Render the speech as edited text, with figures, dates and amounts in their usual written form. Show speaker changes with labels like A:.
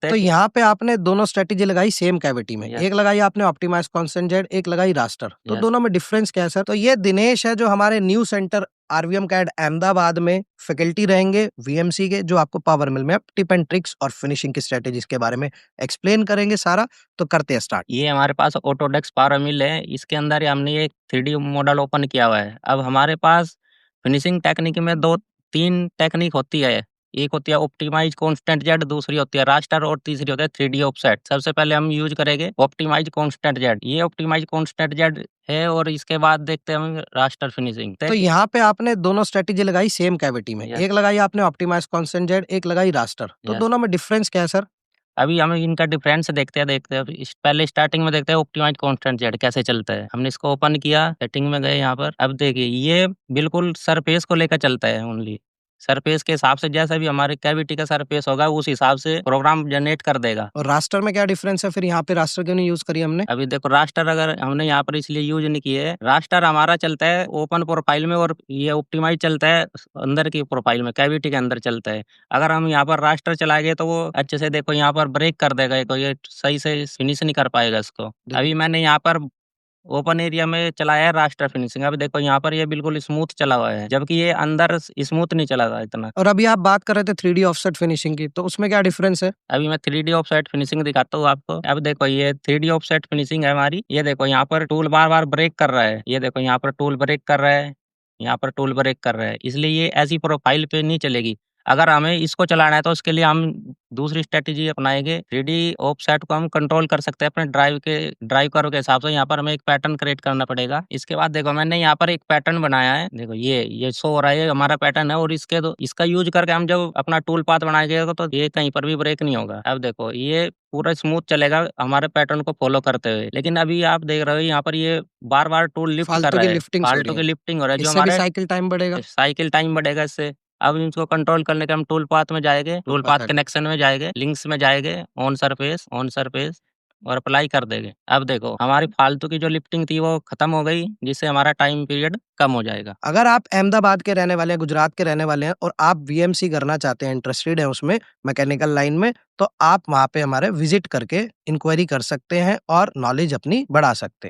A: तो यहाँ पे आपने दोनों स्ट्रेटेजी लगाई सेम कैविटी में,
B: Yes.
A: एक लगाई आपने ऑप्टिमाइज कांस्टेंट जेड, एक लगाई रास्टर। तो
B: Yes.
A: दोनों में डिफरेंस क्या है सर? तो ये दिनेश है जो हमारे new centre RVM CAD Ahmedabad में फैकल्टी रहेंगे वीएमसी के, जो आपको पावर मिल में टिप एंड ट्रिक्स और फिनिशिंग की स्ट्रेटेजीज के बारे में एक्सप्लेन करेंगे सारा। तो करते हैं स्टार्ट।
B: ये हमारे पास ऑटोडेस्क पावर मिल है, इसके अंदर ही हमने एक 3D मॉडल ओपन किया हुआ है। अब हमारे पास फिनिशिंग टेक्निक में 2-3 टेक्निक होती है। एक होती है ऑप्टिमाइज कांस्टेंट जेड, दूसरी होती है रास्टर और तीसरी होती है 3D ऑफसेट। सबसे पहले हम यूज करेंगे ऑप्टिमाइज कांस्टेंट जेड। ये ऑप्टिमाइज कांस्टेंट जेड है और इसके बाद देखते हैं हम रास्टर फिनिशिंग।
A: तो यहाँ पे आपने दोनों स्ट्रेटेजी लगाई सेम कैविटी में,
B: Yes.
A: एक लगाई आपने ऑप्टिमाइज कांस्टेंट जेड, एक लगाई रास्टर। तो
B: Yes.
A: दोनों में डिफरेंस क्या है सर?
B: अभी हम इनका डिफरेंस देखते हैं। पहले स्टार्टिंग में देखते हैं ऑप्टिमाइज कांस्टेंट जेड कैसे चलता है। हमने इसको ओपन किया, सेटिंग में गए यहाँ पर। अब देखिए ये बिल्कुल सरफेस को लेकर चलता है ओनली। सरफेस के हिसाब से जैसा भी हमारे कैविटी का सरफेस होगा उस हिसाब से प्रोग्राम जनरेट कर देगा।
A: और रास्टर में क्या डिफरेंस है फिर? यहाँ पे रास्टर क्यों नहीं यूज करी हमने?
B: अभी देखो रास्टर अगर हमने यहाँ पर इसलिए यूज नहीं किए है, रास्टर हमारा चलता है ओपन प्रोफाइल में और ये ऑप्टिमाइज चलता है अंदर की प्रोफाइल में, कैविटी के अंदर चलता है। अगर हम यहाँ पर रास्टर चलाएंगे तो वो अच्छे से देखो यहाँ पर ब्रेक कर देगा, तो ये सही से फिनिश नहीं कर पाएगा इसको। अभी मैंने यहाँ पर ओपन एरिया में चलाया है रास्टर फिनिशिंग। अब देखो यहाँ पर ये बिल्कुल स्मूथ चला हुआ है, जबकि ये अंदर स्मूथ नहीं चला था इतना।
A: और अभी आप बात कर रहे थे 3D ऑफसेट फिनिशिंग की, तो उसमें क्या डिफरेंस है?
B: अभी मैं 3D ऑफसेट फिनिशिंग दिखाता हूँ आपको। अब देखो ये 3D ऑफसेट फिनिशिंग है हमारी। ये देखो यहाँ पर टूल बार-बार ब्रेक कर रहा है। ये देखो यहाँ पर टूल ब्रेक कर रहा है, यहाँ पर टूल ब्रेक कर रहा है। इसलिए ये ऐसी प्रोफाइल पे नहीं चलेगी। अगर हमें इसको चलाना है तो उसके लिए हम दूसरी स्ट्रैटेजी अपनाएँगे। 3D ऑफसेट को हम कंट्रोल कर सकते हैं अपने ड्राइव कर्व के हिसाब से। यहाँ पर हमें एक पैटर्न क्रिएट करना पड़ेगा। इसके बाद देखो मैंने यहाँ पर एक पैटर्न बनाया है। देखो ये शो हो रहा है, ये हमारा पैटर्न है और इसका यूज़ करके हम जब अपना टूल पाथ बनाएँगे तो ये कहीं पर भी ब्रेक नहीं होगा। अब देखो ये पूरा स्मूथ चलेगा हमारे पैटर्न को फ़ॉलो करते हुए। लेकिन अभी आप देख रहे हो यहाँ पर ये बार-बार टूल लिफ्ट कर
A: फालतू
B: रहा
A: की
B: है।
A: लिफ्टिंग्स हो
B: फालतू
A: रही
B: की
A: है,
B: लिफ्टिंग हो रहा है जो
A: इससे भी
B: हमारे
A: साइकिल टाइम बढ़ेगा।
B: साइकिल टाइम बढ़ेगा इससे। अब इसको कंट्रोल करने के हम टूल पाथ में जाएँगे, टूल पाथ कनेक्शन में जाएँगे, लिंक्स में जाएँगे, ऑन सरफेस और अप्लाई कर देंगे। अब देखो हमारी फालतू की जो लिफ्टिंग थी वो खत्म हो गई, जिससे हमारा टाइम पीरियड कम हो जाएगा।
A: अगर आप अहमदाबाद के रहने वाले हैं, गुजरात के रहने वाले हैं और आप वीएमसी करना चाहते हैं, इंटरेस्टेड हैं उसमें मैकेनिकल लाइन में, तो आप वहाँ पे हमारे विजिट करके इंक्वायरी कर सकते हैं और नॉलेज अपनी बढ़ा सकते हैं।